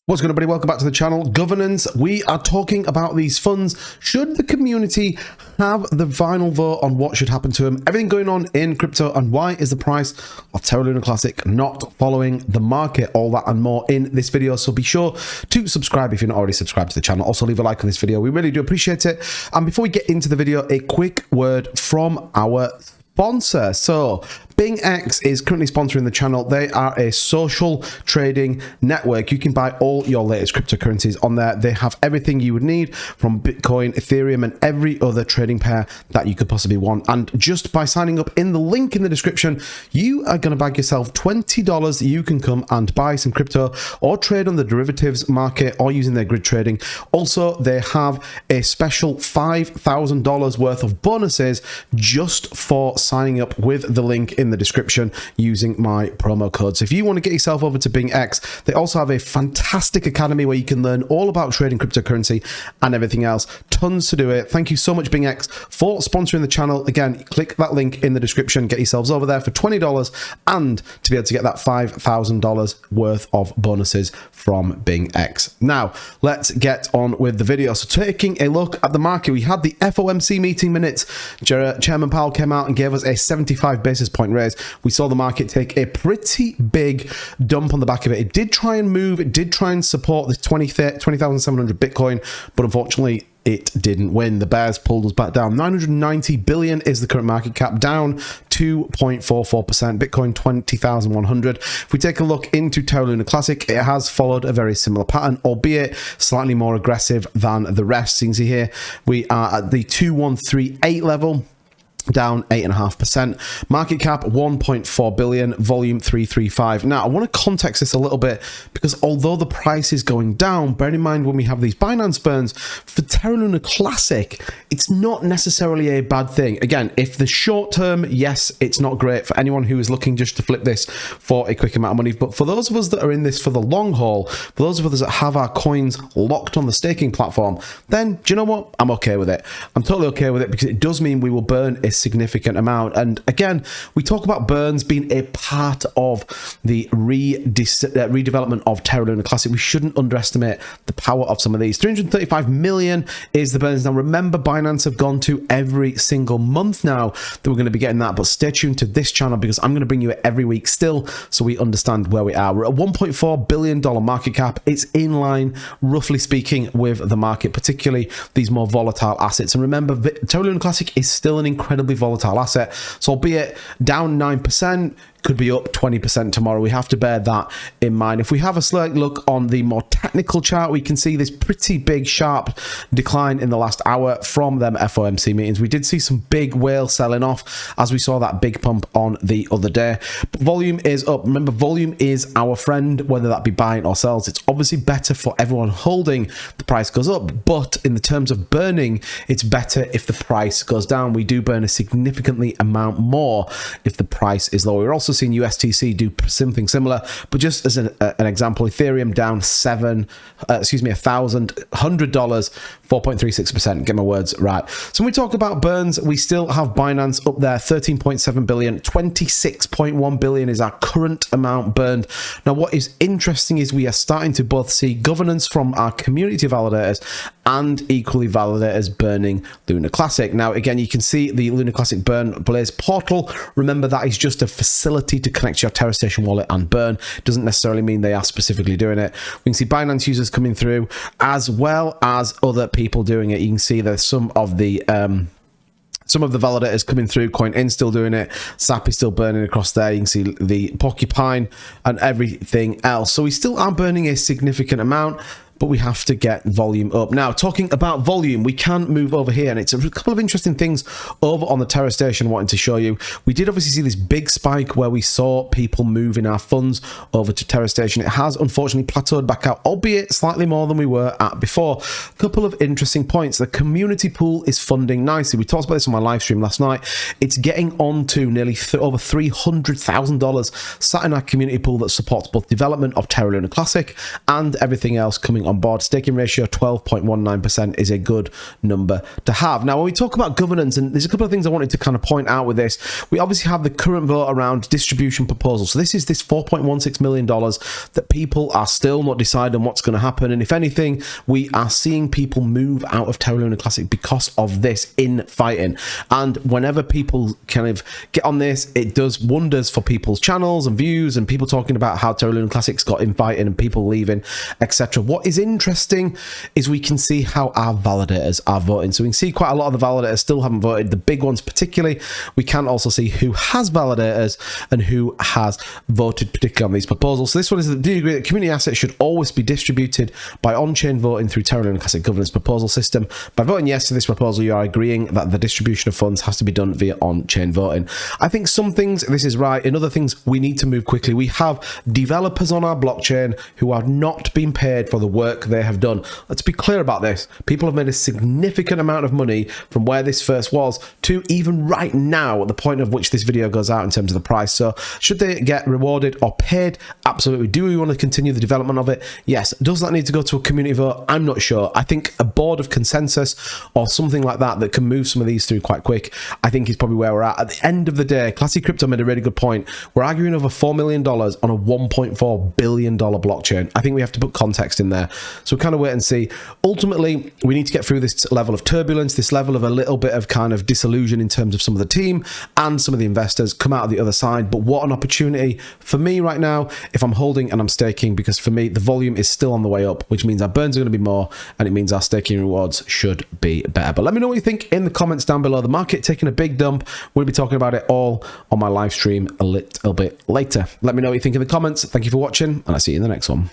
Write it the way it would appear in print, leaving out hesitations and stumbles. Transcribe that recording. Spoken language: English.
What's going on, everybody? Welcome back to the channel. Governance. We are talking about these funds. Should the community have the final vote on what should happen to them? Everything going on in crypto, and why is the price of Terra Luna Classic not following the market? All that and more in this video. So be sure to subscribe if you're not already subscribed to the channel. Also leave a like on this video. We really do appreciate it. And before we get into the video, a quick word from our sponsor. So BingX is currently sponsoring the channel. They are a social trading network. You can buy all your latest cryptocurrencies on there. They have everything you would need from Bitcoin, Ethereum, and every other trading pair that you could possibly want. And just by signing up in the link in the description, you are going to bag yourself $20. You can come and buy some crypto or trade on the derivatives market or using their grid trading. Also, they have a special $5,000 worth of bonuses just for signing up with the link in the description using my promo code. So if you want to get yourself over to BingX, they also have a fantastic academy where you can learn all about trading cryptocurrency and everything else. Tons to do it. Thank you so much, BingX, for sponsoring the channel. Again, click that link in the description, get yourselves over there for $20 and to be able to get that $5,000 worth of bonuses from BingX. Now, let's get on with the video. So taking a look at the market, we had the FOMC meeting minutes. Chairman Powell came out and gave us a 75 basis point raise. We saw the market take a pretty big dump on the back of it. It did try and move. It did try and support the 20,700 Bitcoin, but unfortunately, it didn't win. The bears pulled us back down. 990 billion is the current market cap, down 2.44%. Bitcoin 20,100. If we take a look into Terra Luna Classic, it has followed a very similar pattern, albeit slightly more aggressive than the rest. You can see here we are at the 2138 level, down 8.5%. Market cap 1.4 billion, volume 335. Now I want to context this a little bit because although the price is going down, bear in mind when we have these Binance burns for Terra Luna Classic, it's not necessarily a bad thing. Again, if the short term, yes, it's not great for anyone who is looking just to flip this for a quick amount of money, but for those of us that are in this for the long haul, for those of us that have our coins locked on the staking platform, then do you know what? I'm okay with it. I'm totally okay with it because it does mean we will burn a significant amount. And again, we talk about burns being a part of the redevelopment of Terra Luna Classic. We shouldn't underestimate the power of some of these. 335 million is the burns. Now remember, Binance have gone to every single month now that we're going to be getting that, but stay tuned to this channel because I'm going to bring you it every week still so we understand where we are. We're at $1.4 billion market cap. It's in line, roughly speaking, with the market, particularly these more volatile assets. And remember, Terra Luna Classic is still an incredibly volatile asset, so albeit down 9%, could be up 20% tomorrow. We have to bear that in mind. If we have a slight look on the more technical chart, we can see this pretty big sharp decline in the last hour from them FOMC meetings. We did see some big whale selling off as we saw that big pump on the other day. But volume is up. Remember, volume is our friend, whether that be buying or sells. It's obviously better for everyone holding. The price goes up, but in the terms of burning, it's better if the price goes down. We do burn a significantly amount more if the price is lower. We're also seen USTC do something similar, but just as an example, Ethereum down $1,100, $4.36%. Get my words right. So when we talk about burns, we still have Binance up there, 13.7 billion, 26.1 billion is our current amount burned. Now, what is interesting is we are starting to both see governance from our community validators and equally validators burning Luna Classic. Now, again, you can see the Luna Classic burn Blaze portal. Remember, that is just a facility to connect your Terra Station wallet and burn. Doesn't necessarily mean they are specifically doing it. We can see Binance users coming through as well as other people doing it. You can see there's some of the validators coming through. CoinIn still doing it. SAP is still burning across there. You can see the Porcupine and everything else. So we still are burning a significant amount, but we have to get volume up. Now, talking about volume, we can move over here, and it's a couple of interesting things over on the Terra Station I wanted to show you. We did obviously see this big spike where we saw people moving our funds over to Terra Station. It has unfortunately plateaued back out, albeit slightly more than we were at before. A couple of interesting points. The community pool is funding nicely. We talked about this on my live stream last night. It's getting on to nearly over $300,000 sat in our community pool that supports both development of Terra Luna Classic and everything else coming on on board. Staking ratio 12.19% is a good number to have. Now, when we talk about governance, and there's a couple of things I wanted to kind of point out with this, we obviously have the current vote around distribution proposal. So this is this $4.16 million that people are still not deciding what's going to happen. And if anything, we are seeing people move out of Terra Luna Classic because of this infighting. And whenever people kind of get on this, it does wonders for people's channels and views, and people talking about how Terra Luna Classic's got infighting and people leaving, etc. What is interesting is we can see how our validators are voting. So we can see quite a lot of the validators still haven't voted, the big ones particularly. We can also see who has validators and who has voted particularly on these proposals. So this one is that, do you agree that community assets should always be distributed by on-chain voting through Terra Luna Classic governance proposal system? By voting yes to this proposal, you are agreeing that the distribution of funds has to be done via on-chain voting. I think some things this is right, in other things we need to move quickly. We have developers on our blockchain who are not being paid for the work they have done. Let's be clear about this. People have made a significant amount of money from where this first was to even right now at the point of which this video goes out in terms of the price. So should they get rewarded or paid? Absolutely. Do we want to continue the development of it? Yes. Does that need to go to a community vote? I'm not sure. I think a board of consensus or something like that that can move some of these through quite quick, I think is probably where we're at. At the end of the day, Classy Crypto made a really good point. We're arguing over $4 million on a $1.4 billion blockchain. I think we have to put context in there. So kind of wait and see. Ultimately, we need to get through this level of turbulence, this level of a little bit of kind of disillusion in terms of some of the team and some of the investors come out of the other side. But what an opportunity for me right now if I'm holding and I'm staking, because for me, the volume is still on the way up, which means our burns are going to be more and it means our staking rewards should be better. But let me know what you think in the comments down below. The market taking a big dump. We'll be talking about it all on my live stream a little bit later. Let me know what you think in the comments. Thank you for watching, and I'll see you in the next one.